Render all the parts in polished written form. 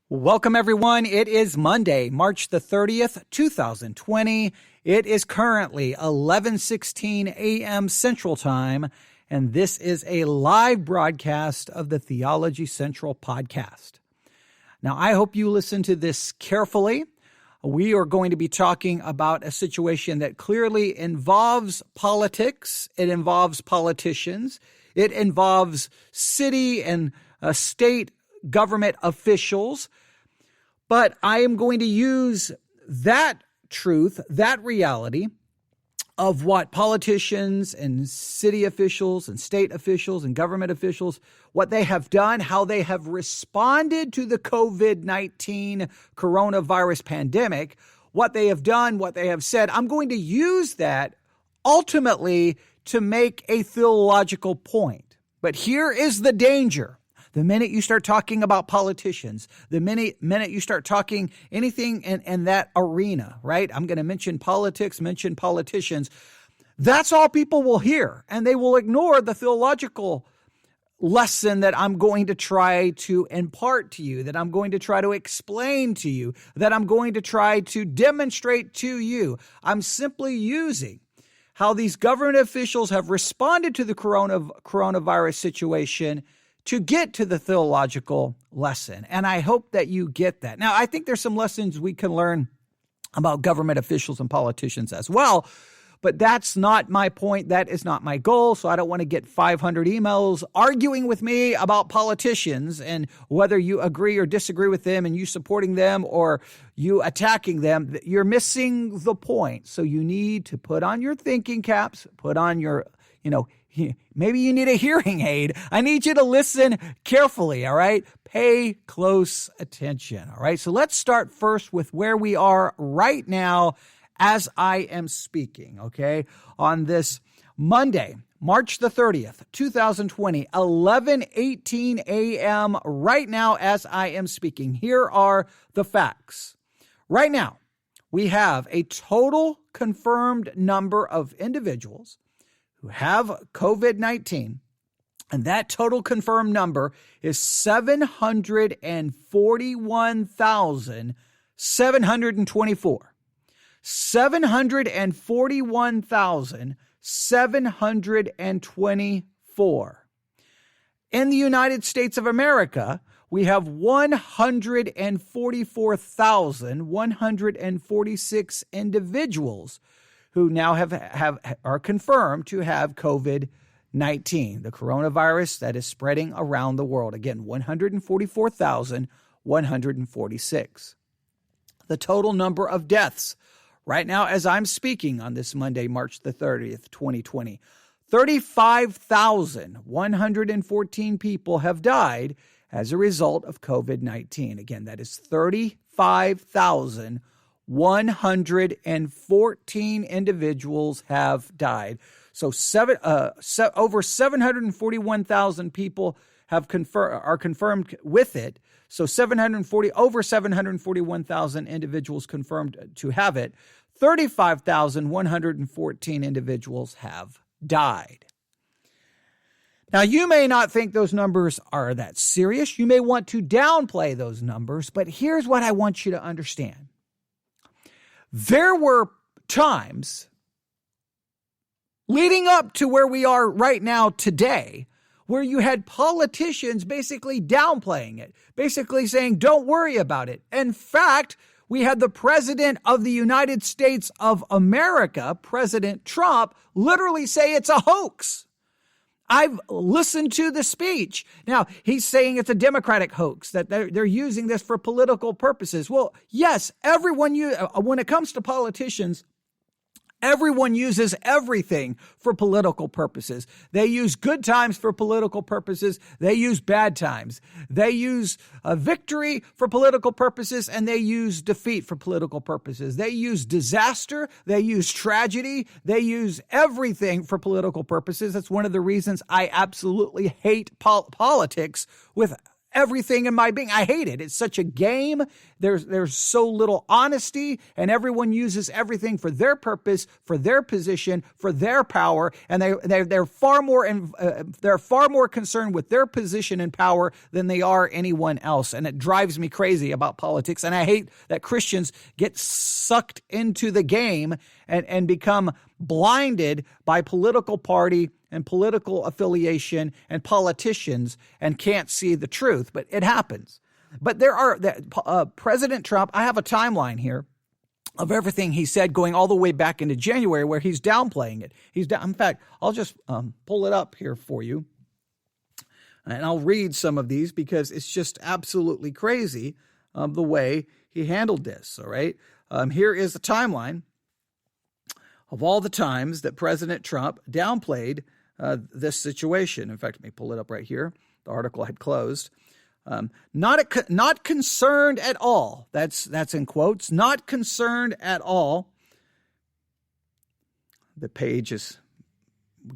Welcome, everyone. It is Monday, March the 30th, 2020. It is currently 11:16 a.m. Central Time, and this is a live broadcast of the Theology Central podcast. Now, I hope you listen to this carefully. We are going to be talking about a situation that clearly involves politics. It involves politicians. It involves city and state government officials. But I am going to use that truth, that reality of what politicians and city officials and state officials and government officials, what they have done, how they have responded to the COVID-19 coronavirus pandemic, what they have done, what they have said. I'm going to use that ultimately to make a theological point. But here is the danger. The minute you start talking about politicians, the minute you start talking anything in that arena, right? I'm going to mention politics, mention politicians. That's all people will hear, and they will ignore the theological lesson that I'm going to try to impart to you, that I'm going to try to explain to you, that I'm going to try to demonstrate to you. I'm simply using how these government officials have responded to the coronavirus situation to get to the theological lesson. And I hope that you get that. Now, I think there's some lessons we can learn about government officials and politicians as well, but that's not my point. That is not my goal. So I don't want to get 500 emails arguing with me about politicians and whether you agree or disagree with them and you supporting them or you attacking them. You're missing the point. So you need to put on your thinking caps, put on your, maybe you need a hearing aid. I need you to listen carefully, all right? Pay close attention, all right? So let's start first with where we are right now as I am speaking, okay? On this Monday, March the 30th, 2020, 11:18 a.m. right now as I am speaking. Here are the facts. Right now, we have a total confirmed number of individuals who have COVID-19, and that total confirmed number is 741,724. 741,724. In the United States of America, we have 144,146 individuals who now are confirmed to have COVID-19, the coronavirus that is spreading around the world. Again, 144,146. The total number of deaths right now as I'm speaking on this Monday, March the 30th, 2020, 35,114 people have died as a result of COVID-19. Again, that is 35,114 individuals have died. So over 741,000 people are confirmed with it. So over 741,000 individuals confirmed to have it. 35,114 individuals have died. Now, you may not think those numbers are that serious. You may want to downplay those numbers, but here's what I want you to understand. There were times leading up to where we are right now today where you had politicians basically downplaying it, basically saying, don't worry about it. In fact, we had the president of the United States of America, President Trump, literally say it's a hoax. I've listened to the speech. Now, he's saying it's a Democratic hoax, that they're using this for political purposes. Well, yes, when it comes to politicians, everyone uses everything for political purposes. They use good times for political purposes. They use bad times. They use victory for political purposes, and they use defeat for political purposes. They use disaster. They use tragedy. They use everything for political purposes. That's one of the reasons I absolutely hate politics with everything in my being. I hate it. It's such a game. There's so little honesty, and everyone uses everything for their purpose, for their position, for their power, and they're far more concerned with their position and power than they are anyone else. And it drives me crazy about politics. And I hate that Christians get sucked into the game and become blinded by political party and political affiliation and politicians and can't see the truth. But it happens. But President Trump, I have a timeline here of everything he said going all the way back into January where he's downplaying it. In fact, I'll just pull it up here for you. And I'll read some of these because it's just absolutely crazy the way he handled this. All right. Here is the timeline of all the times that President Trump downplayed this situation. In fact, let me pull it up right here. The article had closed. Not concerned at all. That's in quotes. Not concerned at all. The page is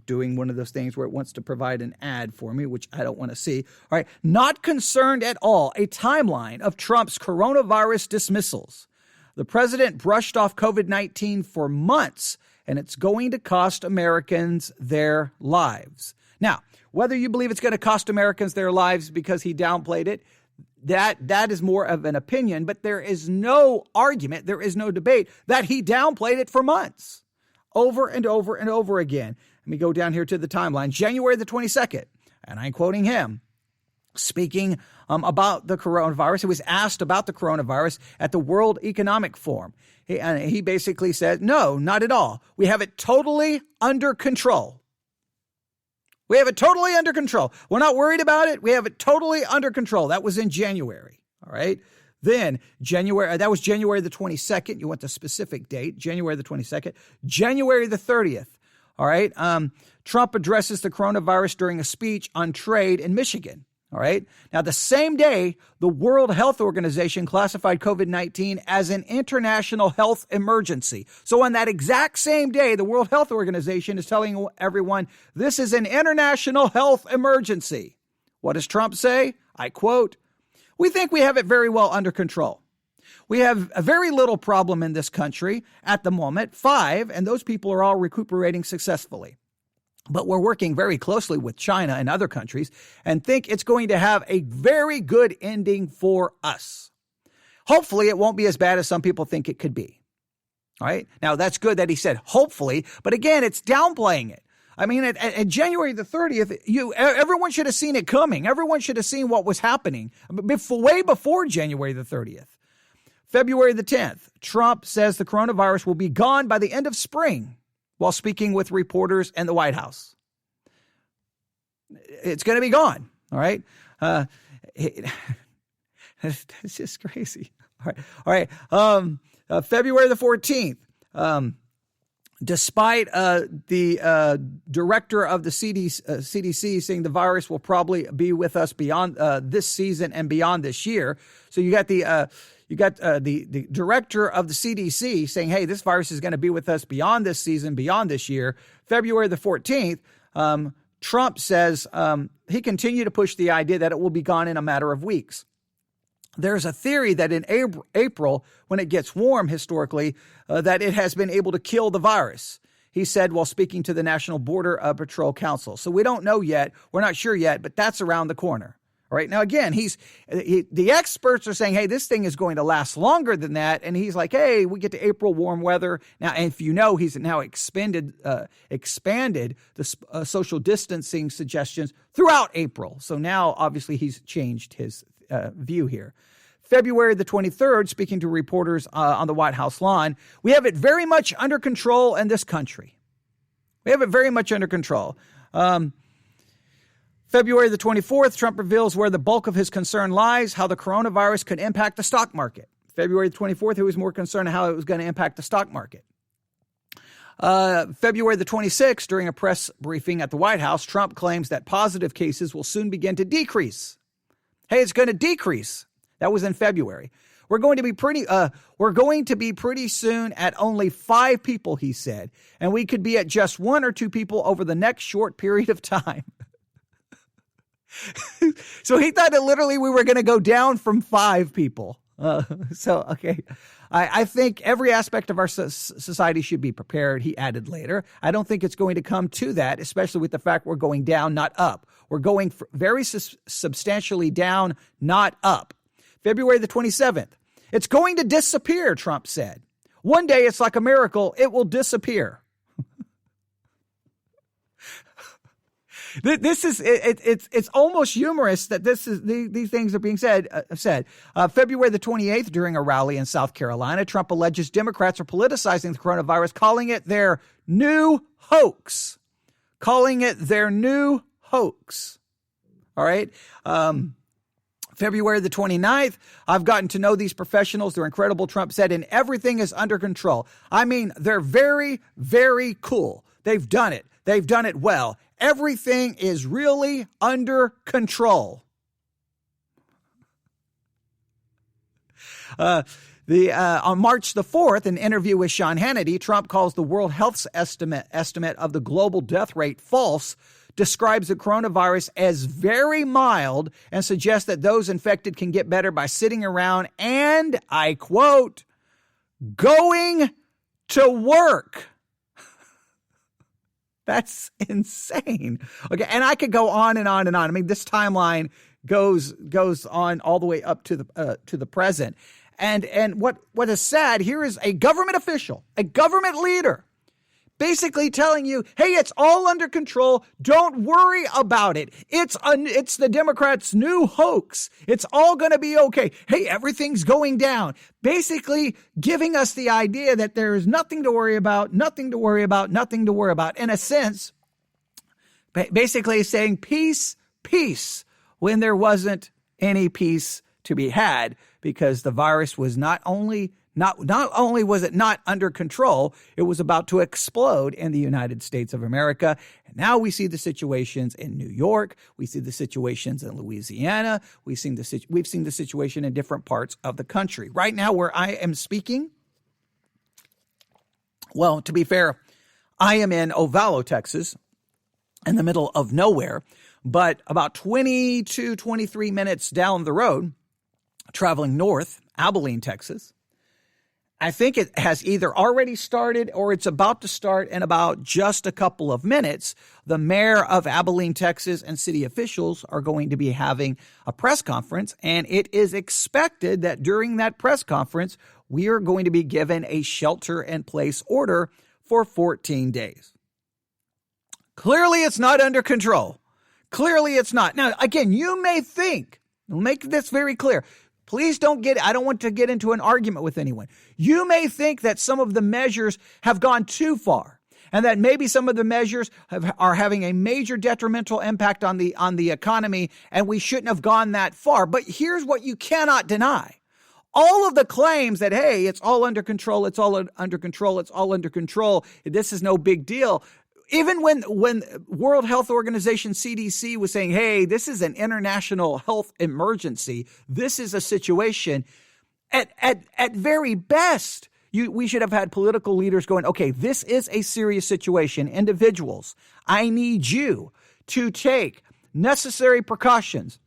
doing one of those things where it wants to provide an ad for me, which I don't want to see. All right. Not concerned at all. A timeline of Trump's coronavirus dismissals. The president brushed off COVID-19 for months, and it's going to cost Americans their lives. Now, whether you believe it's going to cost Americans their lives because he downplayed it, that is more of an opinion, but there is no argument, there is no debate that he downplayed it for months, over and over and over again. Let me go down here to the timeline. January the 22nd, and I'm quoting him, speaking about the coronavirus. He was asked about the coronavirus at the World Economic Forum. He basically said, no, not at all. We have it totally under control. We have it totally under control. We're not worried about it. We have it totally under control. That was in January. All right. Then that was January the 22nd. You want the specific date, January the 22nd, January the 30th. All right. Trump addresses the coronavirus during a speech on trade in Michigan. All right. Now, the same day, the World Health Organization classified COVID-19 as an international health emergency. So on that exact same day, the World Health Organization is telling everyone this is an international health emergency. What does Trump say? I quote, "We think we have it very well under control. We have a very little problem in this country at the moment, 5, and those people are all recuperating successfully. But we're working very closely with China and other countries and think it's going to have a very good ending for us. Hopefully, it won't be as bad as some people think it could be." All right. Now, that's good that he said hopefully, but again, it's downplaying it. I mean, at January the 30th, everyone should have seen it coming. Everyone should have seen what was happening way before January the 30th. February the 10th, Trump says the coronavirus will be gone by the end of spring while speaking with reporters in the White House. It's going to be gone. All right. It's just crazy. All right. February the 14th, despite the director of the CDC saying the virus will probably be with us beyond this season and beyond this year. So you got the director of the CDC saying, hey, this virus is going to be with us beyond this season, beyond this year. February the 14th, Trump says he continued to push the idea that it will be gone in a matter of weeks. There's a theory that in April, when it gets warm historically, that it has been able to kill the virus, he said while speaking to the National Border Patrol Council. So we don't know yet. We're not sure yet, but that's around the corner. All right. Now, again, the experts are saying, hey, this thing is going to last longer than that. And he's like, hey, we get to April warm weather. Now, and if you know, he's now expanded the social distancing suggestions throughout April. So now, obviously, he's changed his view here. February the 23rd, speaking to reporters on the White House lawn, we have it very much under control in this country. We have it very much under control. February the 24th, Trump reveals where the bulk of his concern lies, how the coronavirus could impact the stock market. February the 24th, he was more concerned how it was going to impact the stock market. February the 26th, during a press briefing at the White House, Trump claims that positive cases will soon begin to decrease. Hey, it's going to decrease. That was in February. We're going to be pretty soon at only 5 people, he said, and we could be at just 1 or 2 people over the next short period of time. So he thought that literally we were going to go down from 5 people. Okay. I think every aspect of our society should be prepared, he added later. I don't think it's going to come to that, especially with the fact we're going down, not up. We're going very substantially down, not up. February the 27th. It's going to disappear, Trump said. One day, it's like a miracle, it will disappear. This is it's almost humorous that these things are being said. February the 28th, during a rally in South Carolina, Trump alleges Democrats are politicizing the coronavirus, calling it their new hoax. All right. February the 29th, I've gotten to know these professionals. They're incredible, Trump said, and everything is under control. I mean, they're very, very cool. They've done it. They've done it well. Everything is really under control. On March the 4th, an interview with Sean Hannity, Trump calls the World Health estimate of the global death rate false, describes the coronavirus as very mild, and suggests that those infected can get better by sitting around and, I quote, going to work. That's insane. Okay, and I could go on and on and on. I mean, this timeline goes on all the way up to the present. And what is sad here is a government official, a government leader, basically telling you, hey, it's all under control. Don't worry about it. It's the Democrats' new hoax. It's all going to be okay. Hey, everything's going down. Basically giving us the idea that there is nothing to worry about, nothing to worry about, nothing to worry about. In a sense, basically saying peace, peace, when there wasn't any peace to be had, because the virus was not only was it not under control, it was about to explode in the United States of America. And now we see the situations in New York. We see the situations in Louisiana. We've seen the situation in different parts of the country. Right now, where I am speaking, well, to be fair, I am in Ovalo, Texas, in the middle of nowhere, but about 22, 23 minutes down the road, traveling north, Abilene, Texas. I think it has either already started or it's about to start in about just a couple of minutes. The mayor of Abilene, Texas, and city officials are going to be having a press conference, and it is expected that during that press conference, we are going to be given a shelter-in-place order for 14 days. Clearly, it's not under control. Clearly, it's not. Now, again, you may think, we'll make this very clear. Please I don't want to get into an argument with anyone. You may think that some of the measures have gone too far, and that maybe some of the measures are having a major detrimental impact on the economy, and we shouldn't have gone that far. But here's what you cannot deny. All of the claims that, hey, it's all under control, it's all under control, it's all under control, this is no big deal. Even when World Health Organization, CDC, was saying, hey, this is an international health emergency, this is a situation, at very best, we should have had political leaders going, okay, this is a serious situation. Individuals, I need you to take necessary precautions.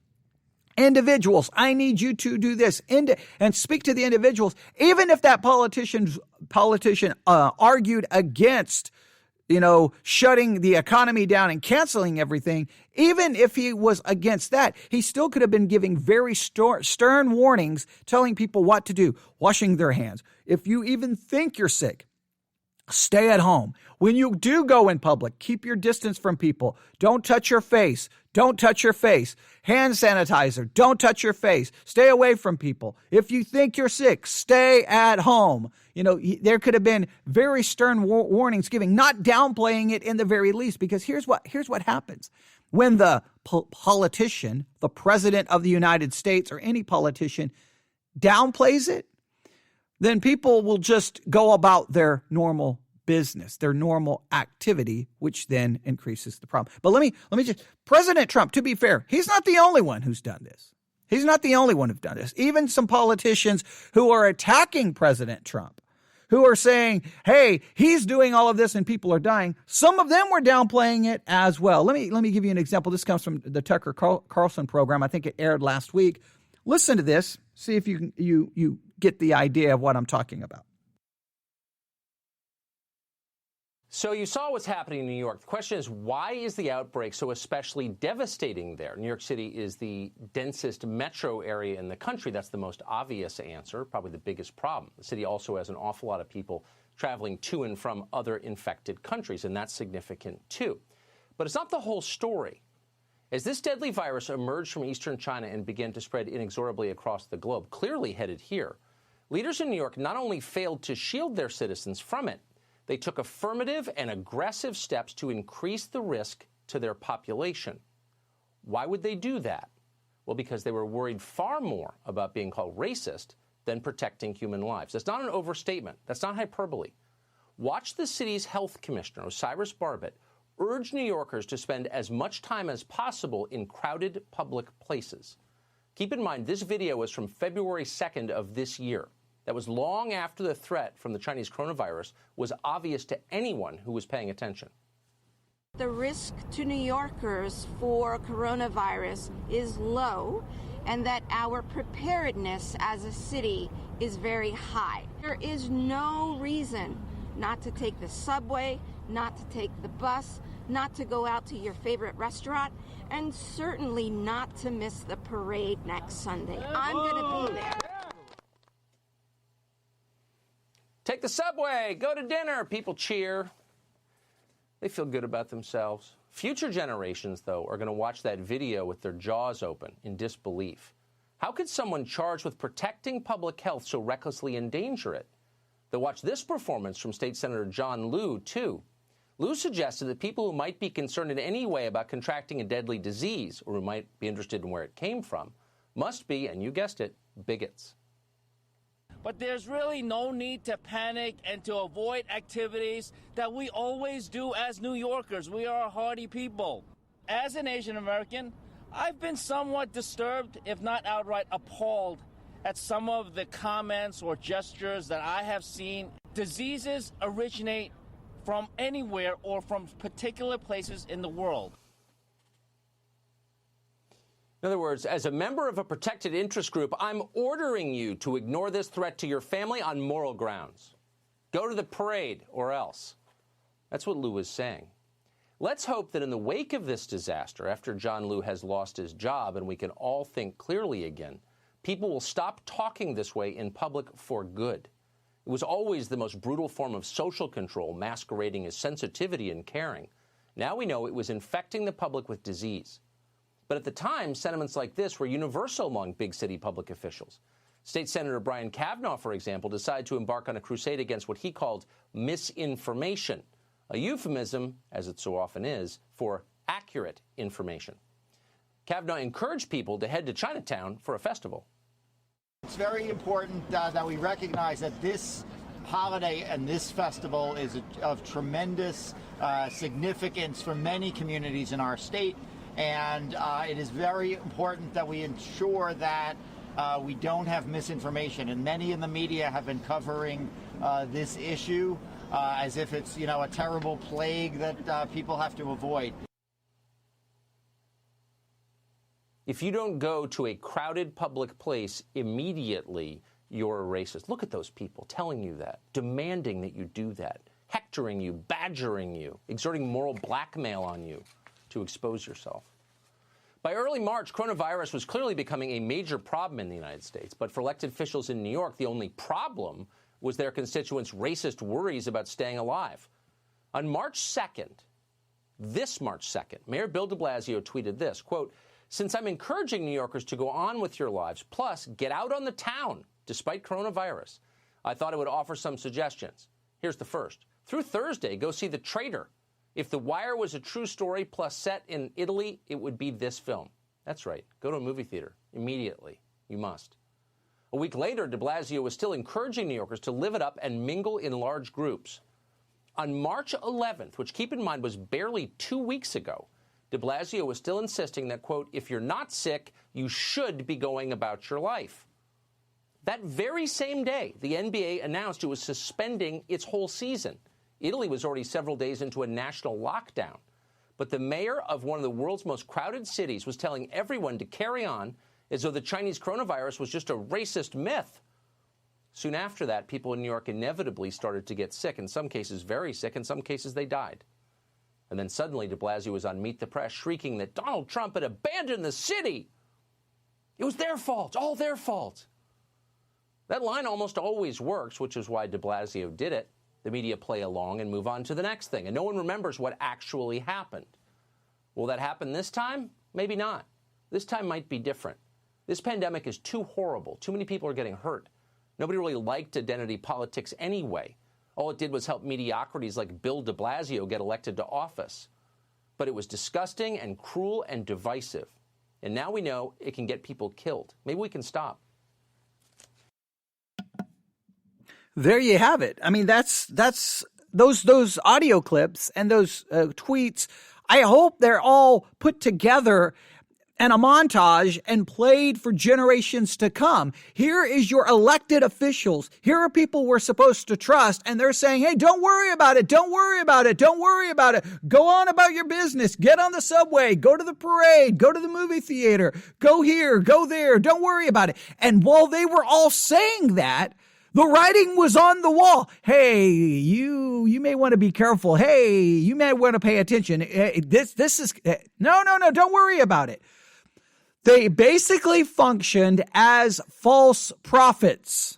Individuals, I need you to do this, and speak to the individuals. Even if that politician argued against shutting the economy down and canceling everything, even if he was against that, he still could have been giving very stern warnings, telling people what to do, washing their hands. If you even think you're sick, stay at home. When you do go in public, keep your distance from people. Don't touch your face. Don't touch your face. Hand sanitizer. Don't touch your face. Stay away from people. If you think you're sick, stay at home. There could have been very stern warnings given, not downplaying it in the very least, because here's what happens. When the politician, the president of the United States, or any politician downplays it, then people will just go about their normal business, their normal activity, which then increases the problem. But let me just, President Trump, to be fair, he's not the only one who's done this. He's not the only one who's done this. Even some politicians who are attacking President Trump who are saying, hey, he's doing all of this and people are dying, some of them were downplaying it as well. Let me give you an example. This comes from the Tucker Carlson program. I think it aired last week. Listen to this. See if you get the idea of what I'm talking about. So you saw what's happening in New York. The question is, why is the outbreak so especially devastating there? New York City is the densest metro area in the country. That's the most obvious answer, probably the biggest problem. The city also has an awful lot of people traveling to and from other infected countries, and that's significant too. But it's not the whole story. As this deadly virus emerged from eastern China and began to spread inexorably across the globe, clearly headed here, leaders in New York not only failed to shield their citizens from it, they took affirmative and aggressive steps to increase the risk to their population. Why would they do that? Well, because they were worried far more about being called racist than protecting human lives. That's not an overstatement. That's not hyperbole. Watch the city's health commissioner, Cyrus Barbett, urge New Yorkers to spend as much time as possible in crowded public places. Keep in mind, this video is from February 2nd of this year. That was long after the threat from the Chinese coronavirus was obvious to anyone who was paying attention. The risk to New Yorkers for coronavirus is low, and that our preparedness as a city is very high. There is no reason not to take the subway, not to take the bus, not to go out to your favorite restaurant, and certainly not to miss the parade next Sunday. I'm going to be there. Take the subway, go to dinner, people cheer. They feel good about themselves. Future generations, though, are going to watch that video with their jaws open in disbelief. How could someone charged with protecting public health so recklessly endanger it? They'll watch this performance from State Senator John Liu, too. Liu suggested that people who might be concerned in any way about contracting a deadly disease, or who might be interested in where it came from, must be, and you guessed it, bigots. But there's really no need to panic and to avoid activities that we always do as New Yorkers. We are a hardy people. As an Asian American, I've been somewhat disturbed, if not outright appalled, at some of the comments or gestures that I have seen. Diseases originate from anywhere or from particular places in the world. In other words, as a member of a protected interest group, I'm ordering you to ignore this threat to your family on moral grounds. Go to the parade or else. That's what Liu is saying. Let's hope that in the wake of this disaster, after John Liu has lost his job and we can all think clearly again, people will stop talking this way in public for good. It was always the most brutal form of social control, masquerading as sensitivity and caring. Now we know it was infecting the public with disease. But at the time, sentiments like this were universal among big city public officials. State Senator Brian Kavanaugh, for example, decided to embark on a crusade against what he called misinformation, a euphemism, as it so often is, for accurate information. Kavanaugh encouraged people to head to Chinatown for a festival. It's very important that we recognize that this holiday and this festival is of tremendous significance for many communities in our state. And it is very important that we ensure that we don't have misinformation. And many in the media have been covering this issue as if it's, a terrible plague that people have to avoid. If you don't go to a crowded public place immediately, you're a racist. Look at those people telling you that, demanding that you do that, hectoring you, badgering you, exerting moral blackmail on you to expose yourself. By early March, coronavirus was clearly becoming a major problem in the United States. But for elected officials in New York, the only problem was their constituents' racist worries about staying alive. On March 2nd, this March 2nd, Mayor Bill de Blasio tweeted this, quote, "Since I'm encouraging New Yorkers to go on with your lives, plus get out on the town despite coronavirus, I thought I would offer some suggestions. Here's the first. Through Thursday, go see The Traitor. If The Wire was a true story plus set in Italy, it would be this film." That's right. Go to a movie theater immediately. You must. A week later, de Blasio was still encouraging New Yorkers to live it up and mingle in large groups. On March 11th, which keep in mind was barely 2 weeks ago, de Blasio was still insisting that, quote, "if you're not sick, you should be going about your life." That very same day, the NBA announced it was suspending its whole season. Italy was already several days into a national lockdown. But the mayor of one of the world's most crowded cities was telling everyone to carry on as though the Chinese coronavirus was just a racist myth. Soon after that, people in New York inevitably started to get sick, in some cases very sick, in some cases they died. And then suddenly de Blasio was on Meet the Press shrieking that Donald Trump had abandoned the city. It was their fault, all their fault. That line almost always works, which is why de Blasio did it. The media play along and move on to the next thing, and no one remembers what actually happened. Will that happen this time? Maybe not. This time might be different. This pandemic is too horrible. Too many people are getting hurt. Nobody really liked identity politics anyway. All it did was help mediocrities like Bill de Blasio get elected to office. But it was disgusting and cruel and divisive. And now we know it can get people killed. Maybe we can stop. There you have it. I mean, that's those audio clips and those tweets. I hope they're all put together in a montage and played for generations to come. Here is your elected officials. Here are people we're supposed to trust, and they're saying, hey, don't worry about it. Don't worry about it. Don't worry about it. Go on about your business. Get on the subway. Go to the parade. Go to the movie theater. Go here. Go there. Don't worry about it. And while they were all saying that, the writing was on the wall. Hey, you may want to be careful. Hey, you may want to pay attention. This is no, don't worry about it. They basically functioned as false prophets.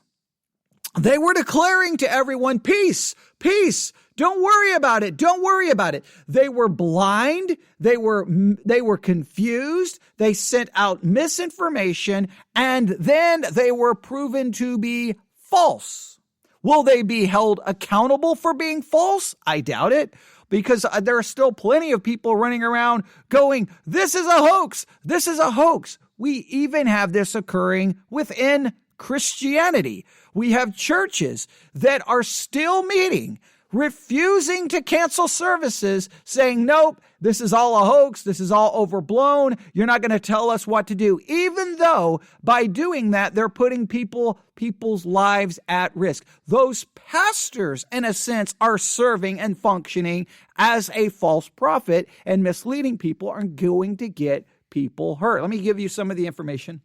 They were declaring to everyone, peace, peace. Don't worry about it. Don't worry about it. They were blind. They were confused. They sent out misinformation, and then they were proven to be false. Will they be held accountable for being false? I doubt it, because there are still plenty of people running around going, this is a hoax. This is a hoax. We even have this occurring within Christianity. We have churches that are still meeting, refusing to cancel services, saying, nope, this is all a hoax. This is all overblown. You're not going to tell us what to do. Even though by doing that, they're putting people's lives at risk. Those pastors, in a sense, are serving and functioning as a false prophet, and misleading people are going to get people hurt. Let me give you some of the information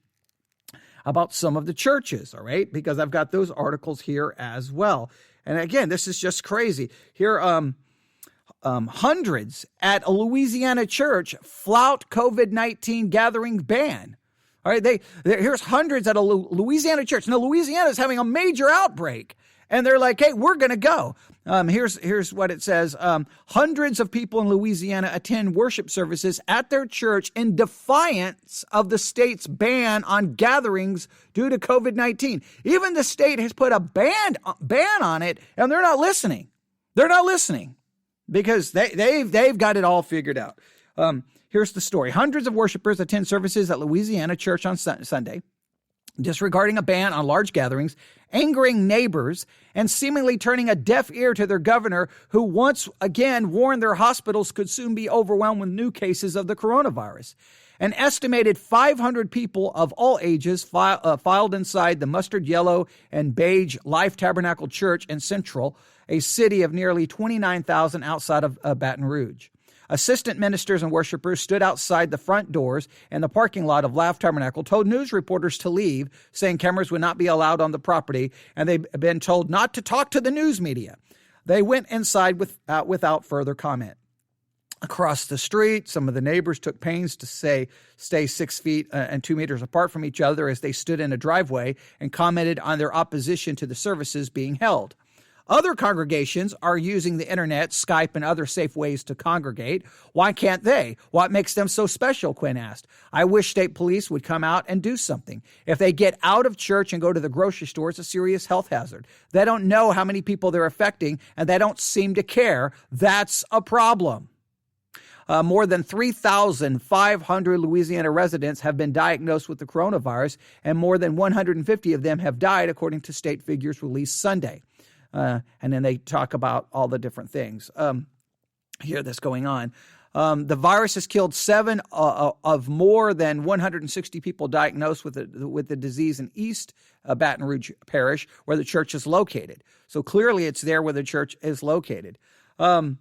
about some of the churches, all right? Because I've got those articles here as well. And again, this is just crazy. Here, hundreds at a Louisiana church flout COVID-19 gathering ban. All right, here's hundreds at a Louisiana church. Now, Louisiana is having a major outbreak, and they're like, hey, we're going to go. Here's what it says. Hundreds of people in Louisiana attend worship services at their church in defiance of the state's ban on gatherings due to COVID-19. Even the state has put a ban on it, and they're not listening. They're not listening because they've got it all figured out. Here's the story. Hundreds of worshipers attend services at Louisiana church on Sunday, disregarding a ban on large gatherings, angering neighbors, and seemingly turning a deaf ear to their governor, who once again warned their hospitals could soon be overwhelmed with new cases of the coronavirus. An estimated 500 people of all ages filed inside the mustard yellow and beige Life Tabernacle Church in Central, a city of nearly 29,000 outside of Baton Rouge. Assistant ministers and worshipers stood outside the front doors and the parking lot of Life Tabernacle, told news reporters to leave, saying cameras would not be allowed on the property, and they've been told not to talk to the news media. They went inside without further comment. Across the street, some of the neighbors took pains to stay 6 feet and 2 meters apart from each other as they stood in a driveway and commented on their opposition to the services being held. Other congregations are using the internet, Skype, and other safe ways to congregate. Why can't they? What makes them so special? Quinn asked. I wish state police would come out and do something. If they get out of church and go to the grocery store, it's a serious health hazard. They don't know how many people they're affecting, and they don't seem to care. That's a problem. More than 3,500 Louisiana residents have been diagnosed with the coronavirus, and more than 150 of them have died, according to state figures released Sunday. And then they talk about all the different things here that's going on. The virus has killed 7 of more than 160 people diagnosed with the disease in East Baton Rouge Parish, where the church is located. So clearly it's there where the church is located. And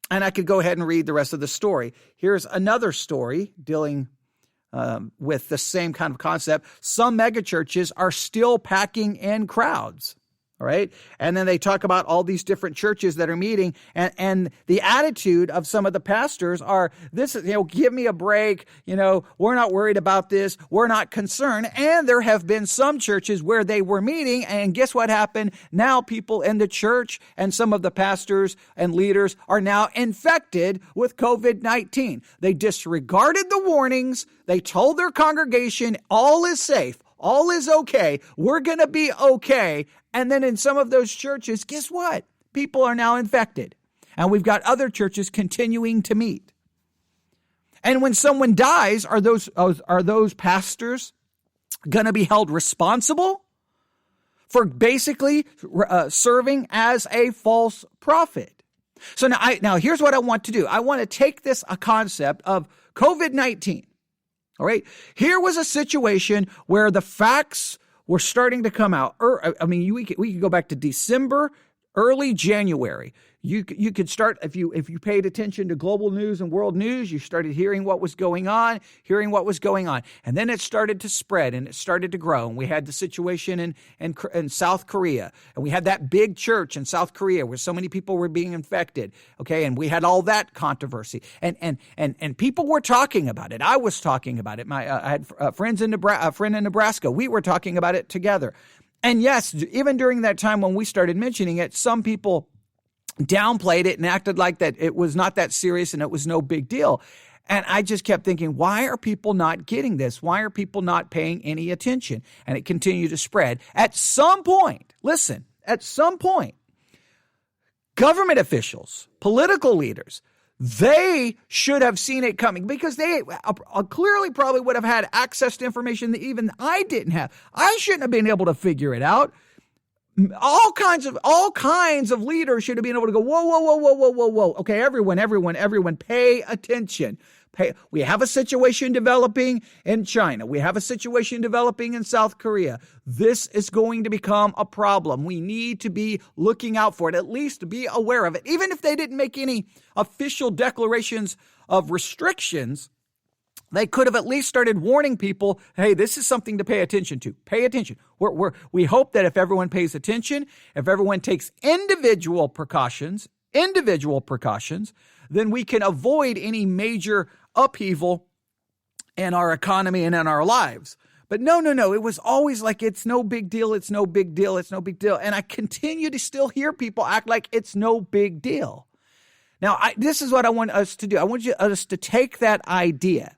I could go ahead and read the rest of the story. Here's another story dealing with the same kind of concept. Some megachurches are still packing in crowds. All right. And then they talk about all these different churches that are meeting, and the attitude of some of the pastors are this, give me a break. We're not worried about this. We're not concerned. And there have been some churches where they were meeting, and guess what happened? Now people in the church and some of the pastors and leaders are now infected with COVID-19. They disregarded the warnings. They told their congregation all is safe. All is okay. We're going to be okay. And then in some of those churches, guess what? People are now infected. And we've got other churches continuing to meet. And when someone dies, are those pastors going to be held responsible for basically serving as a false prophet? So now here's what I want to do. I want to take this a concept of COVID-19. All right. Here was a situation where the facts were starting to come out. We could go back to December, early January. You could start, if you paid attention to global news and world news, you started hearing what was going on. And then it started to spread and it started to grow. And we had the situation in South Korea. And we had that big church in South Korea where so many people were being infected. Okay. And we had all that controversy. And people were talking about it. I was talking about it. I had a friend in Nebraska. We were talking about it together. And yes, even during that time when we started mentioning it, some people downplayed it and acted like that it was not that serious and it was no big deal. And I just kept thinking, why are people not getting this? Why are people not paying any attention? And it continued to spread. At some point, government officials, political leaders, they should have seen it coming because they clearly probably would have had access to information that even I didn't have. I shouldn't have been able to figure it out. All kinds of leaders should have been able to go, whoa. Okay, everyone, pay attention. We have a situation developing in China. We have a situation developing in South Korea. This is going to become a problem. We need to be looking out for it, at least be aware of it. Even if they didn't make any official declarations of restrictions, they could have at least started warning people, hey, this is something to pay attention to. Pay attention. We hope that if everyone pays attention, if everyone takes individual precautions, then we can avoid any major upheaval in our economy and in our lives. But no. It was always like, it's no big deal. And I continue to still hear people act like it's no big deal. Now, this is what I want us to do. I want us to take that idea,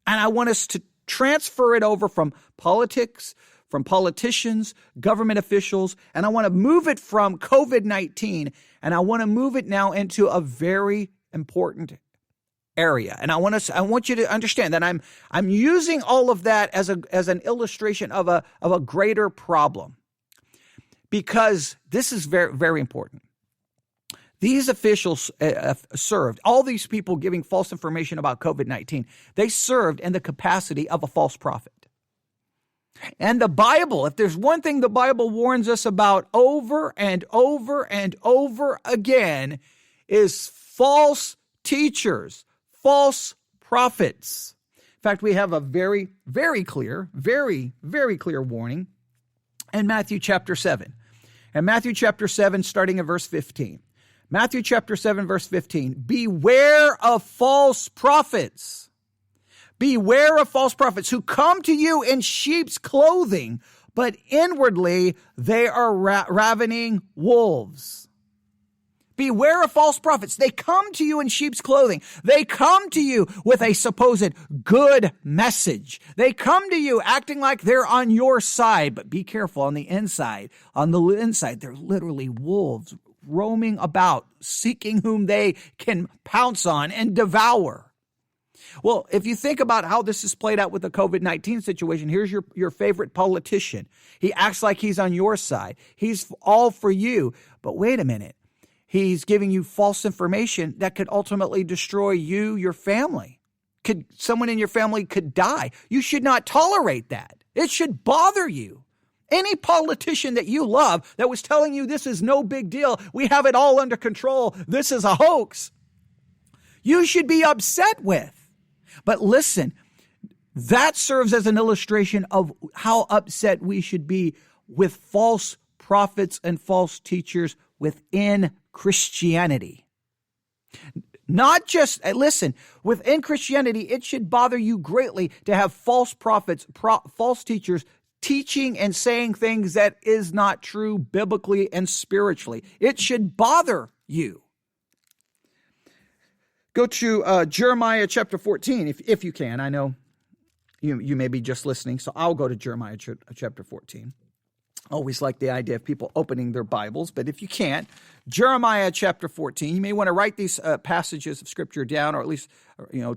and I want us to transfer it over from politics, from politicians, government officials, and I want to move it from COVID-19, and I want to move it now into a very important area. And I want you to understand that I'm using all of that as an illustration of a greater problem, because this is very, very important. These officials served, all these people giving false information about COVID-19, they served in the capacity of a false prophet. And the Bible, if there's one thing the Bible warns us about over and over and over again, is false teachers, false prophets. In fact, we have a very, very clear warning in Matthew chapter 7. And Matthew chapter 7, starting in verse 15. Matthew chapter 7, verse 15. Beware of false prophets. Beware of false prophets who come to you in sheep's clothing, but inwardly they are ravening wolves. Beware of false prophets. They come to you in sheep's clothing. They come to you with a supposed good message. They come to you acting like they're on your side, but be careful on the inside. On the inside, they're literally wolves roaming about, seeking whom they can pounce on and devour. Well, if you think about how this is played out with the COVID-19 situation, here's your favorite politician. He acts like he's on your side. He's all for you. But wait a minute. he's giving you false information that could ultimately destroy you, your family. Someone in your family could die. You should not tolerate that. It should bother you. Any politician that you love that was telling you this is no big deal, we have it all under control, this is a hoax, you should be upset with. But listen, that serves as an illustration of how upset we should be with false prophets and false teachers within Christianity. Not just, listen, within Christianity, it should bother you greatly to have false prophets, false teachers teaching and saying things that is not true biblically and spiritually. It should bother you. Go to Jeremiah chapter 14, if you can. I know you may be just listening, so I'll go to Jeremiah chapter 14. Always like the idea of people opening their Bibles, but if you can't, Jeremiah chapter 14, you may want to write these passages of Scripture down, or at least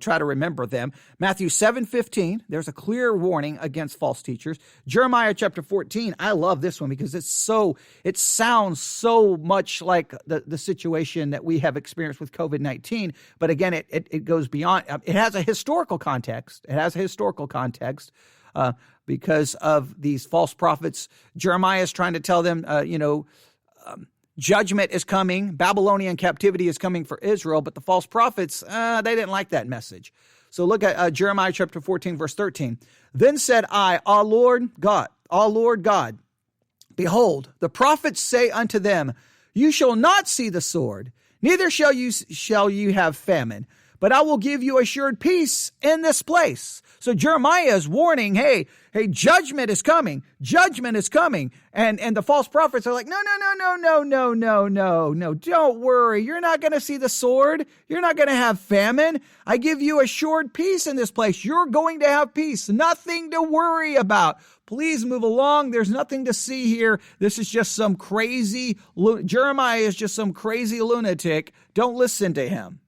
try to remember them. Matthew 7:15, there's a clear warning against false teachers. Jeremiah chapter 14, I love this one because it sounds so much like the situation that we have experienced with COVID-19, but again, it goes beyond. It has a historical context. Because of these false prophets. Jeremiah is trying to tell them, judgment is coming. Babylonian captivity is coming for Israel. But the false prophets, they didn't like that message. So look at Jeremiah chapter 14, verse 13. Then said I, O Lord God, behold, the prophets say unto them, you shall not see the sword, neither shall you have famine, but I will give you assured peace in this place. So Jeremiah is warning, hey, judgment is coming. And the false prophets are like, no, don't worry. You're not going to see the sword. You're not going to have famine. I give you assured peace in this place. You're going to have peace. Nothing to worry about. Please move along. There's nothing to see here. This is just some Jeremiah is just some crazy lunatic. Don't listen to him.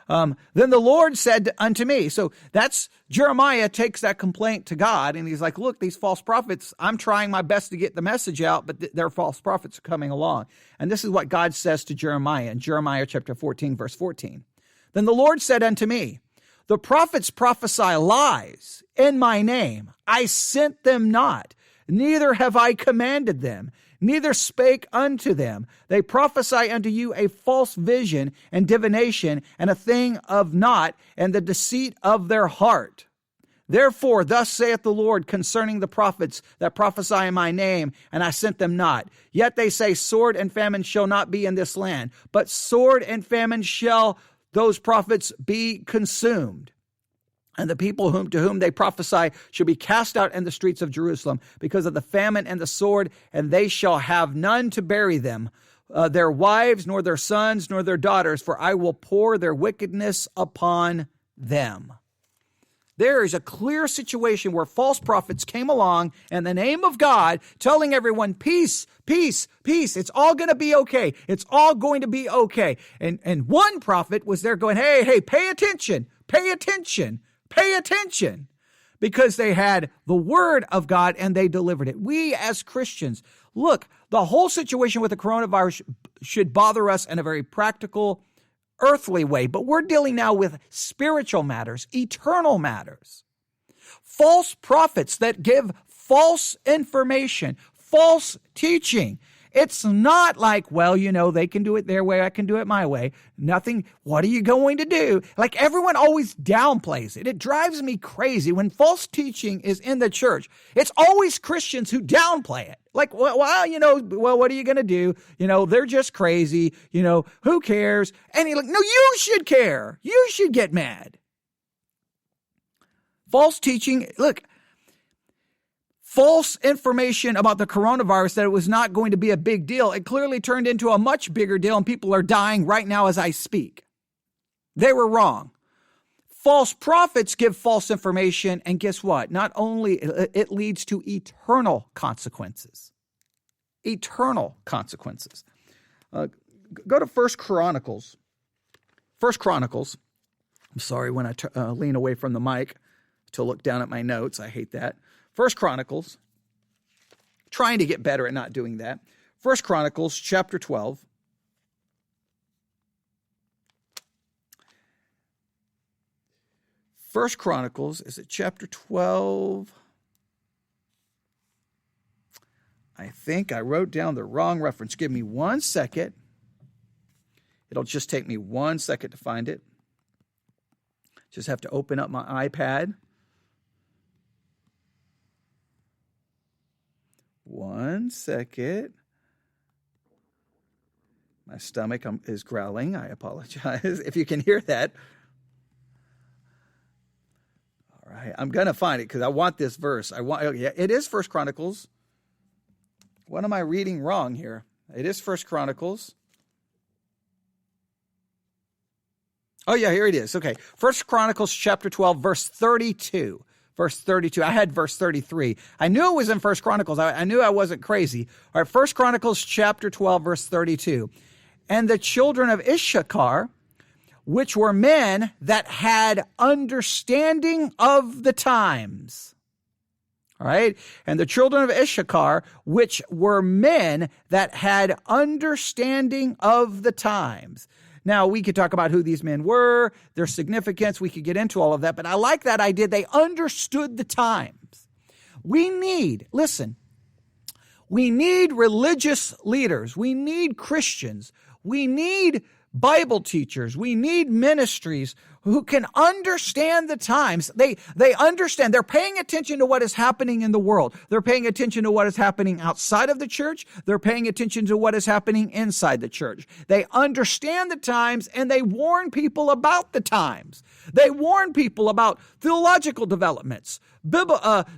Then the Lord said unto me, so that's Jeremiah takes that complaint to God and he's like, look, these false prophets, I'm trying my best to get the message out, but their false prophets are coming along. And this is what God says to Jeremiah in Jeremiah chapter 14, verse 14. Then the Lord said unto me, the prophets prophesy lies in my name. I sent them not, neither have I commanded them. Neither spake unto them. They prophesy unto you a false vision and divination, and a thing of naught, and the deceit of their heart. Therefore, thus saith the Lord concerning the prophets that prophesy in my name, and I sent them not. Yet they say, sword and famine shall not be in this land, but sword and famine shall those prophets be consumed. And the people to whom they prophesy shall be cast out in the streets of Jerusalem because of the famine and the sword, and they shall have none to bury them, their wives, nor their sons, nor their daughters, for I will pour their wickedness upon them. There is a clear situation where false prophets came along in the name of God, telling everyone, peace, peace, peace. It's all going to be okay. It's all going to be okay. And one prophet was there going, hey, pay attention, because they had the word of God and they delivered it. We as Christians, look, the whole situation with the coronavirus should bother us in a very practical, earthly way, but we're dealing now with spiritual matters, eternal matters. False prophets that give false information, false teaching. It's not like, well, they can do it their way, I can do it my way. Nothing, what are you going to do? Like everyone always downplays it. It drives me crazy when false teaching is in the church. It's always Christians who downplay it. Like, well, what are you going to do? They're just crazy. Who cares? And you're like, no, you should care. You should get mad. False teaching, look, false information about the coronavirus that it was not going to be a big deal. It clearly turned into a much bigger deal, and people are dying right now as I speak. They were wrong. False prophets give false information, and guess what? Not only it leads to eternal consequences. Eternal consequences. Go to 1 Chronicles. 1 Chronicles. I'm sorry when I lean away from the mic to look down at my notes. I hate that. 1 Chronicles, trying to get better at not doing that. 1 Chronicles chapter 12. First Chronicles, is it chapter 12? I think I wrote down the wrong reference. Give me 1 second. It'll just take me 1 second to find it. Just have to open up my iPad. 1 second. My stomach is growling. I apologize if you can hear that. All right, I'm going to find it because I want this verse. Yeah, it is First Chronicles. What am I reading wrong here? It is First Chronicles. Oh, yeah, here it is. Okay, First Chronicles chapter 12, verse 32. Verse 32. I had verse 33. I knew it was in First Chronicles. I knew I wasn't crazy. All right, First Chronicles chapter 12, verse 32. And the children of Issachar, which were men that had understanding of the times. All right. And the children of Issachar, which were men that had understanding of the times. Now, we could talk about who these men were, their significance. We could get into all of that. But I like that idea. They understood the times. We need religious leaders. We need Christians. We need Bible teachers. We need ministries who can understand the times. They understand. They're paying attention to what is happening in the world. They're paying attention to what is happening outside of the church. They're paying attention to what is happening inside the church. They understand the times and they warn people about the times. They warn people about theological developments,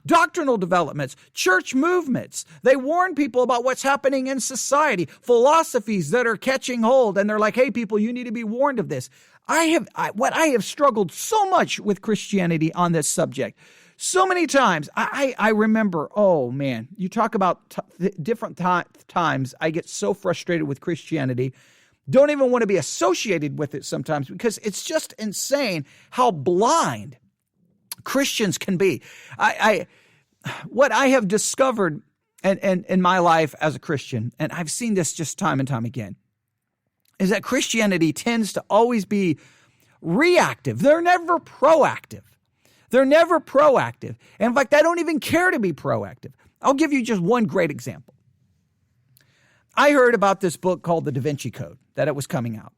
doctrinal developments, church movements. They warn people about what's happening in society, philosophies that are catching hold. And they're like, hey, people, you need to be warned of this. I have struggled so much with Christianity on this subject. So many times, I remember, oh man, you talk about different times, I get so frustrated with Christianity, don't even want to be associated with it sometimes because it's just insane how blind Christians can be. What I have discovered in my life as a Christian, and I've seen this just time and time again, is that Christianity tends to always be reactive. They're never proactive. They're never proactive. And in fact, I don't even care to be proactive. I'll give you just one great example. I heard about this book called the Da Vinci Code, that it was coming out.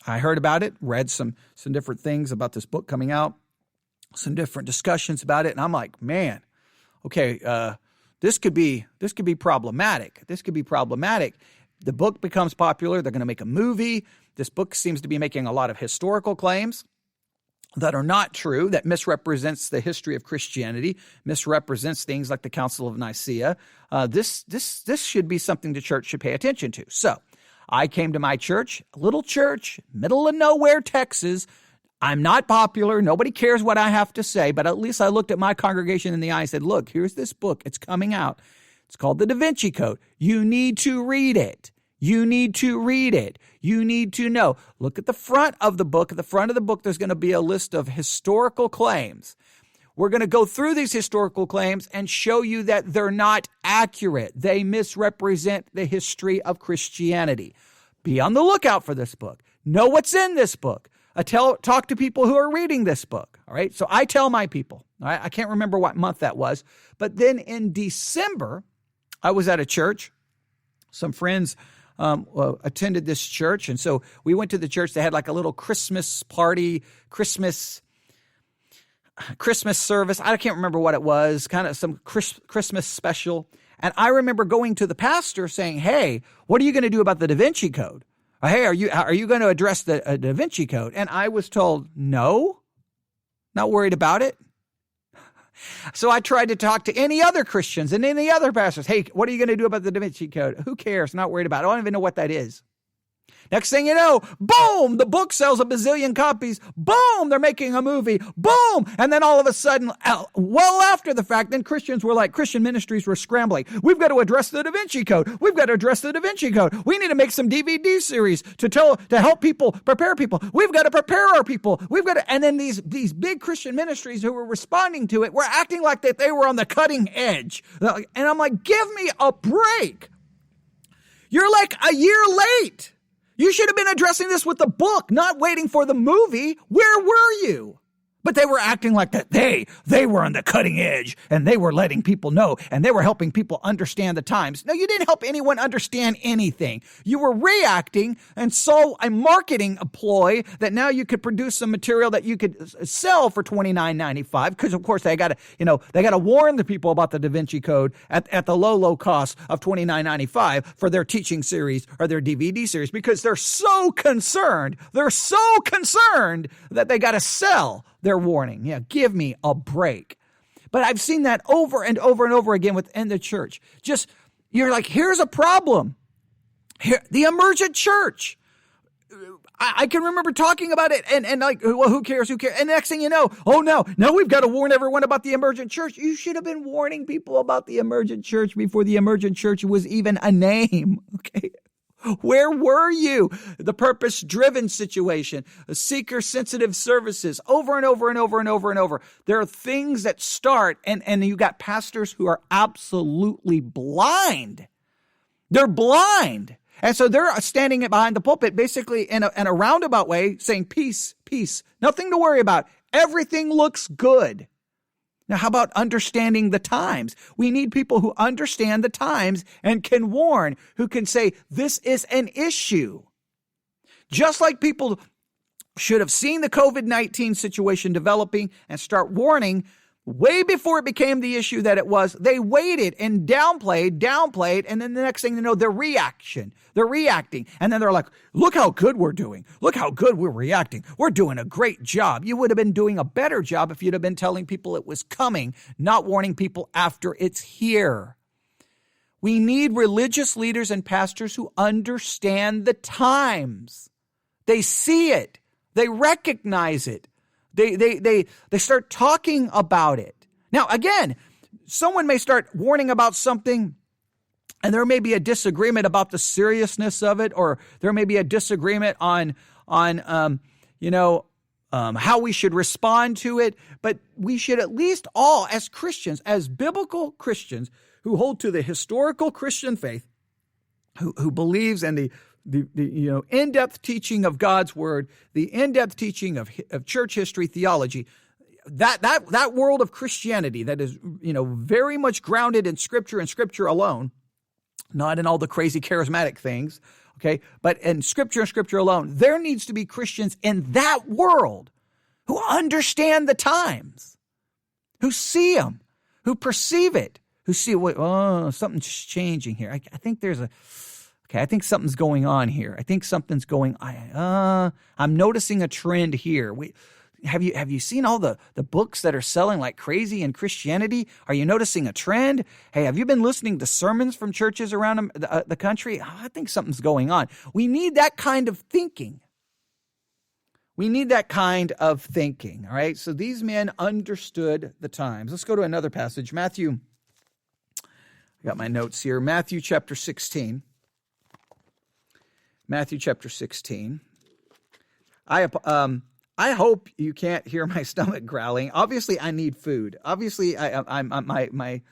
I heard about it, read some different things about this book coming out, some different discussions about it, and I'm like, man, okay, this could be problematic. This could be problematic. The book becomes popular. They're going to make a movie. This book seems to be making a lot of historical claims that are not true, that misrepresents the history of Christianity, misrepresents things like the Council of Nicaea. This should be something the church should pay attention to. So I came to my church, a little church, middle of nowhere, Texas. I'm not popular. Nobody cares what I have to say, but at least I looked at my congregation in the eye and said, look, here's this book. It's coming out. It's called the Da Vinci Code. You need to read it. You need to read it. You need to know. Look at the front of the book. At the front of the book, there's going to be a list of historical claims. We're going to go through these historical claims and show you that they're not accurate. They misrepresent the history of Christianity. Be on the lookout for this book. Know what's in this book. Talk to people who are reading this book. All right. So I tell my people. All right. I can't remember what month that was, but then in December, I was at a church. Some friends attended this church, and so we went to the church. They had like a little Christmas party, Christmas service. I can't remember what it was, kind of some Christmas special. And I remember going to the pastor saying, hey, what are you going to do about the Da Vinci Code? Hey, are you going to address the Da Vinci Code? And I was told, no, not worried about it. So I tried to talk to any other Christians and any other pastors. Hey, what are you going to do about the Da Vinci Code? Who cares? Not worried about it. I don't even know what that is. Next thing you know, boom, the book sells a bazillion copies. Boom, they're making a movie. Boom. And then all of a sudden, well after the fact, then Christian ministries were scrambling. We've got to address the Da Vinci Code. We've got to address the Da Vinci Code. We need to make some DVD series to help people, prepare people. We've got to prepare our people. And then these big Christian ministries who were responding to it were acting like that they were on the cutting edge. And I'm like, give me a break. You're like a year late. You should have been addressing this with the book, not waiting for the movie. Where were you? But they were acting like that they were on the cutting edge, and they were letting people know, and they were helping people understand the times. No, you didn't help anyone understand anything. You were reacting and saw a marketing ploy that now you could produce some material that you could sell for $29.95, because of course they got to warn the people about the Da Vinci Code at the low cost of $29.95 for their teaching series or their DVD series, because they're so concerned that they got to sell their warning. Yeah, give me a break. But I've seen that over and over and over again within the church. Just, you're like, here's a problem. Here, the emergent church. I can remember talking about it and like, well, who cares? And next thing you know, oh, now we've got to warn everyone about the emergent church. You should have been warning people about the emergent church before the emergent church was even a name. Okay. Where were you? The purpose-driven situation, seeker-sensitive services, over and over and over and over and over. There are things that start, and you got pastors who are absolutely blind. They're blind. And so they're standing behind the pulpit, basically in a roundabout way, saying, peace, peace, nothing to worry about. Everything looks good. Now, how about understanding the times? We need people who understand the times and can warn, who can say, this is an issue. Just like people should have seen the COVID-19 situation developing and start warning way before it became the issue that it was. They waited and downplayed, and then the next thing you know, they're reacting. And then they're like, look how good we're doing. Look how good we're reacting. We're doing a great job. You would have been doing a better job if you'd have been telling people it was coming, not warning people after it's here. We need religious leaders and pastors who understand the times. They see it. They recognize it. They start talking about it. Now, again, someone may start warning about something, and there may be a disagreement about the seriousness of it, or there may be a disagreement on how we should respond to it. But we should at least all, as Christians, as biblical Christians who hold to the historical Christian faith, who believes in the in-depth teaching of God's word, the in-depth teaching of church history, theology, that world of Christianity that is, very much grounded in Scripture and Scripture alone, not in all the crazy charismatic things, okay, but in Scripture and Scripture alone. There needs to be Christians in that world who understand the times, who see them, who perceive it, who see, something's changing here. I think there's I think something's going on here. I think something's going on. I'm noticing a trend here. Have you seen all the books that are selling like crazy in Christianity? Are you noticing a trend? Hey, have you been listening to sermons from churches around the country? I think something's going on. We need that kind of thinking. All right? So these men understood the times. Let's go to another passage. Matthew, I got my notes here. Matthew chapter 16. Matthew chapter 16. I hope you can't hear my stomach growling. Obviously, I need food. Obviously, I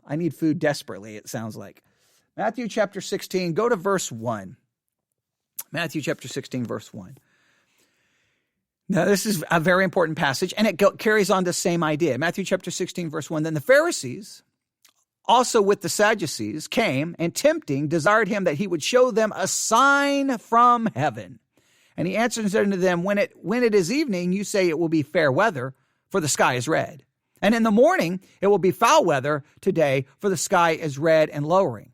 need food desperately, it sounds like. Matthew chapter 16, go to verse 1. Matthew chapter 16, verse 1. Now, this is a very important passage, and it carries on the same idea. Matthew chapter 16, verse 1. Then the Pharisees, also with the Sadducees, came and tempting desired him that he would show them a sign from heaven. And he answered and said unto them, when it is evening, you say it will be fair weather, for the sky is red. And in the morning it will be foul weather today, for the sky is red and lowering.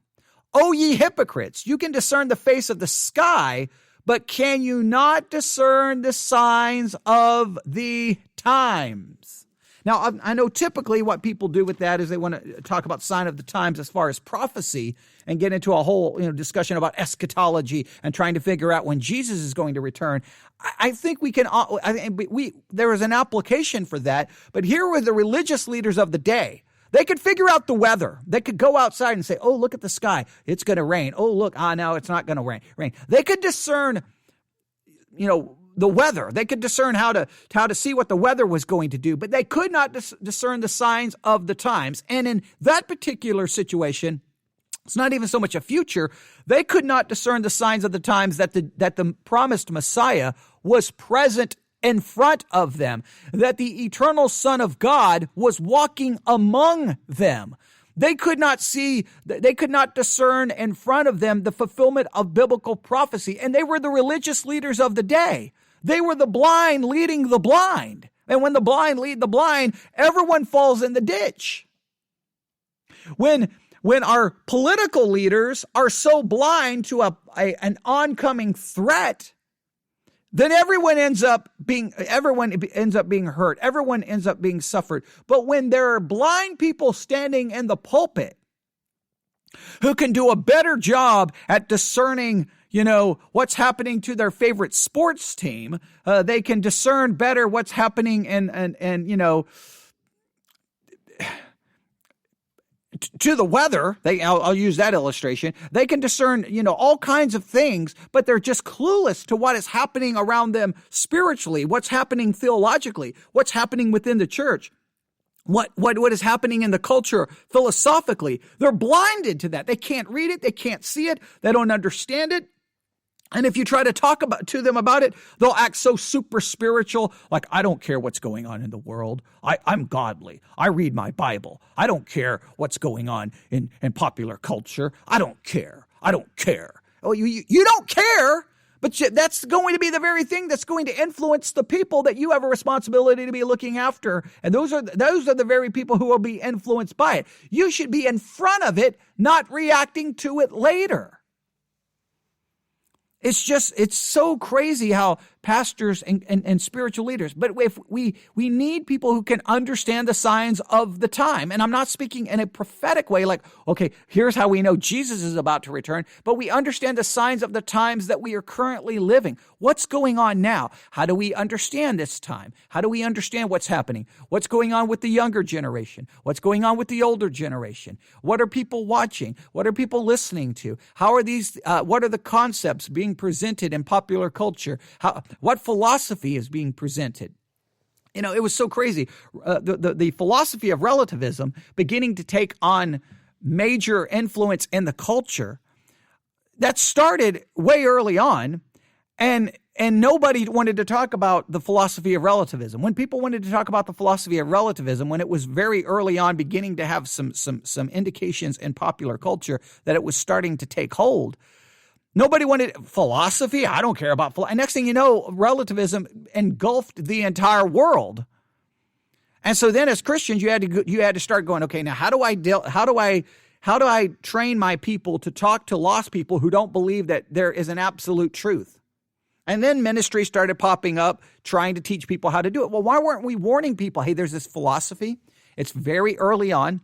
O ye hypocrites, you can discern the face of the sky, but can you not discern the signs of the times? Now, I know typically what people do with that is they want to talk about sign of the times as far as prophecy and get into a whole discussion about eschatology and trying to figure out when Jesus is going to return. I think there is an application for that, but here were the religious leaders of the day. They could figure out the weather. They could go outside and say, oh, look at the sky. It's going to rain. Oh, look, no, it's not going to rain. They could discern, the weather. They could discern how to see what the weather was going to do, but they could not discern the signs of the times. And in that particular situation, it's not even so much a future. They could not discern the signs of the times that the promised Messiah was present in front of them, that the eternal Son of God was walking among them. They could not discern in front of them the fulfillment of biblical prophecy. And they were the religious leaders of the day. They were the blind leading the blind. And when the blind lead the blind, everyone falls in the ditch. When our political leaders are so blind to an oncoming threat, then everyone ends up being hurt. Everyone ends up being suffered. But when there are blind people standing in the pulpit who can do a better job at discerning, what's happening to their favorite sports team, they can discern better what's happening to the weather. I'll use that illustration. They can discern, all kinds of things, but they're just clueless to what is happening around them spiritually, what's happening theologically, what's happening within the church, what is happening in the culture philosophically. They're blinded to that. They can't read it. They can't see it. They don't understand it. And if you try to talk to them about it, they'll act so super spiritual, like, I don't care what's going on in the world. I'm godly. I read my Bible. I don't care what's going on in popular culture. I don't care. Oh, you don't care, but that's going to be the very thing that's going to influence the people that you have a responsibility to be looking after. And those are the very people who will be influenced by it. You should be in front of it, not reacting to it later. It's so crazy how pastors and spiritual leaders, but if we need people who can understand the signs of the time. And I'm not speaking in a prophetic way, like, okay, here's how we know Jesus is about to return, but we understand the signs of the times that we are currently living. What's going on now? How do we understand this time? How do we understand what's happening? What's going on with the younger generation? What's going on with the older generation? What are people watching? What are people listening to? How are these, what are the concepts being presented in popular culture? What philosophy is being presented? It was so crazy. The philosophy of relativism beginning to take on major influence in the culture, that started way early on, and nobody wanted to talk about the philosophy of relativism. When people wanted to talk about the philosophy of relativism, when it was very early on beginning to have some indications in popular culture that it was starting to take hold, nobody wanted philosophy. I don't care about philosophy. And next thing you know, relativism engulfed the entire world. And so then as Christians, you had to start going, okay, now how do I train my people to talk to lost people who don't believe that there is an absolute truth? And then ministry started popping up, trying to teach people how to do it. Well, why weren't we warning people? Hey, there's this philosophy. It's very early on.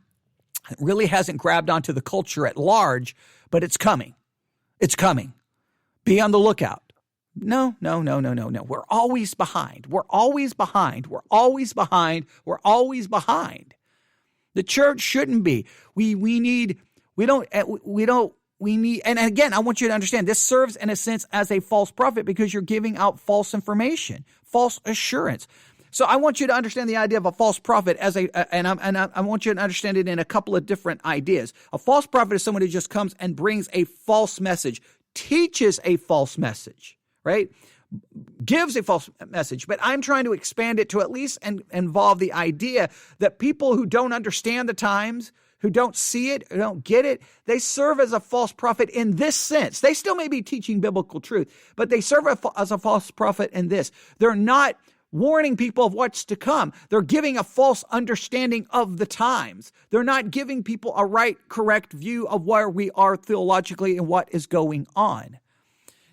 It really hasn't grabbed onto the culture at large, but it's coming. It's coming. Be on the lookout. No. We're always behind. The church shouldn't be. We need, and again, I want you to understand, this serves in a sense as a false prophet because you're giving out false information, false assurance. So I want you to understand the idea of a false prophet and I want you to understand it in a couple of different ideas. A false prophet is someone who just comes and brings a false message, teaches a false message, right? Gives a false message. But I'm trying to expand it to at least involve the idea that people who don't understand the times, who don't see it, who don't get it, they serve as a false prophet in this sense. They still may be teaching biblical truth, but they serve as a false prophet in this. They're not warning people of what's to come. They're giving a false understanding of the times. They're not giving people a right, correct view of where we are theologically and what is going on.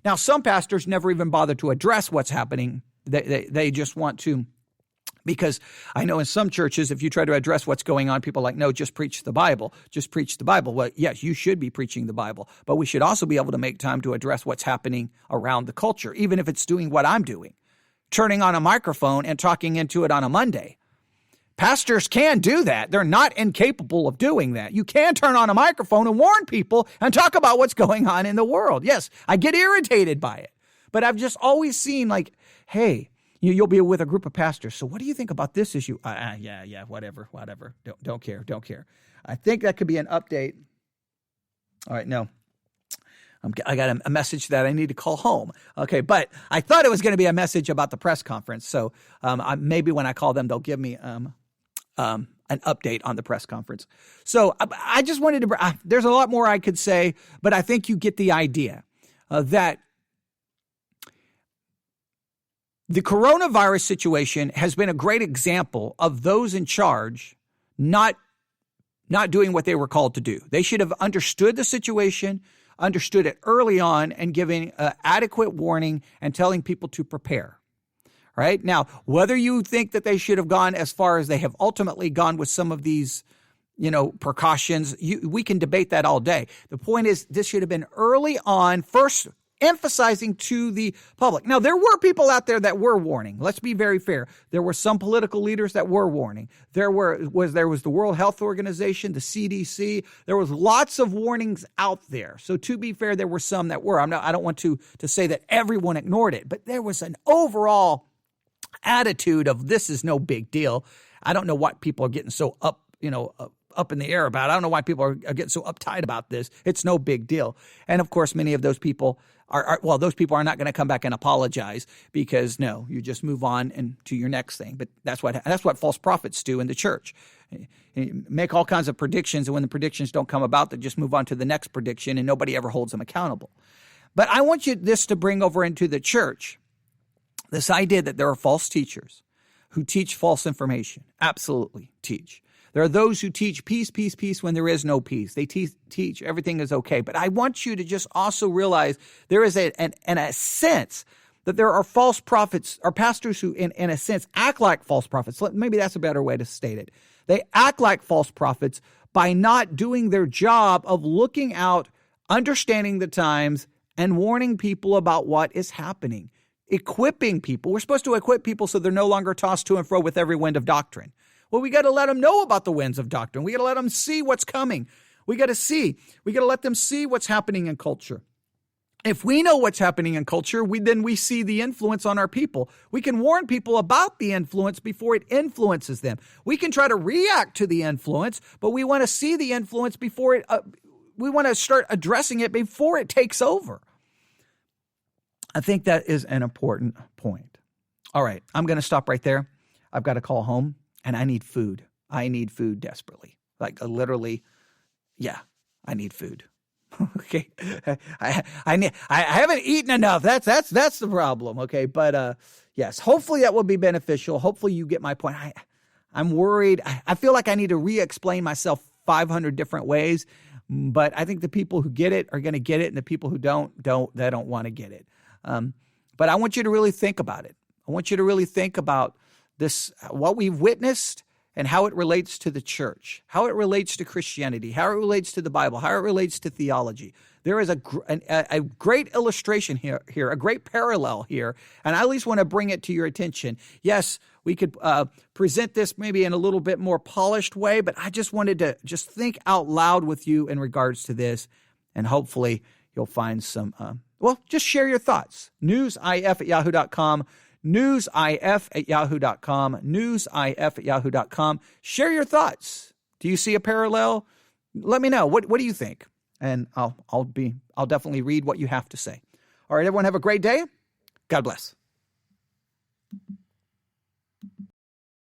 Now, some pastors never even bother to address what's happening. They just want to, because I know in some churches, if you try to address what's going on, people are like, no, just preach the Bible. Just preach the Bible. Well, yes, you should be preaching the Bible, but we should also be able to make time to address what's happening around the culture, even if it's doing what I'm doing, turning on a microphone and talking into it on a Monday. Pastors can do that. They're not incapable of doing that. You can turn on a microphone and warn people and talk about what's going on in the world. Yes, I get irritated by it, but I've just always seen like, hey, you'll be with a group of pastors. So what do you think about this issue? Yeah, whatever. Don't care. I think that could be an update. All right, no. I got a message that I need to call home. Okay, but I thought it was going to be a message about the press conference. So maybe when I call them, they'll give me an update on the press conference. So I just wanted to, there's a lot more I could say, but I think you get the idea that the coronavirus situation has been a great example of those in charge not doing what they were called to do. They should have understood the situation, understood it early on, and giving adequate warning and telling people to prepare. Right? Now, whether you think that they should have gone as far as they have ultimately gone with some of these, precautions, we can debate that all day. The point is, this should have been early on, first emphasizing to the public. Now, there were people out there that were warning. Let's be very fair. There were some political leaders that were warning. There was the World Health Organization, the CDC. There was lots of warnings out there. So to be fair, there were some that were. I don't want to say that everyone ignored it, but there was an overall attitude of this is no big deal. I don't know why people are getting so up in the air about it. I don't know why people are getting so uptight about this. It's no big deal. And of course, many of those people those people are not going to come back and apologize because no, you just move on and to your next thing. But that's what false prophets do in the church. Make all kinds of predictions, and when the predictions don't come about, they just move on to the next prediction, and nobody ever holds them accountable. But I want this to bring over into the church this idea that there are false teachers who teach false information. Absolutely teach. There are those who teach peace, peace, peace when there is no peace. They teach everything is okay. But I want you to just also realize there is a sense that there are false prophets or pastors who, in a sense, act like false prophets. Maybe that's a better way to state it. They act like false prophets by not doing their job of looking out, understanding the times, and warning people about what is happening. Equipping people. We're supposed to equip people so they're no longer tossed to and fro with every wind of doctrine. Well, we got to let them know about the winds of doctrine. We got to let them see what's coming. We got to let them see what's happening in culture. If we know what's happening in culture, then we see the influence on our people. We can warn people about the influence before it influences them. We can try to react to the influence, but we want to see the influence before we want to start addressing it before it takes over. I think that is an important point. All right, I'm going to stop right there. I've got to call home, and I need food. I need food desperately. Like literally, yeah, I need food. Okay, I haven't eaten enough. That's the problem. Okay, but yes, hopefully that will be beneficial. Hopefully you get my point. I'm worried. I feel like I need to re-explain myself 500 different ways, but I think the people who get it are going to get it, and the people who don't want to get it. But I want you to really think about it. I want you to really think about this, what we've witnessed and how it relates to the church, how it relates to Christianity, how it relates to the Bible, how it relates to theology. There is a great illustration here, a great parallel here, and I at least want to bring it to your attention. Yes, we could present this maybe in a little bit more polished way, but I just wanted to just think out loud with you in regards to this, and hopefully you'll find some, just share your thoughts. newsif@yahoo.com, newsif@yahoo.com, newsif@yahoo.com. Share your thoughts. Do you see a parallel? Let me know. What do you think? And I'll definitely read what you have to say. All right, everyone, have a great day. God bless.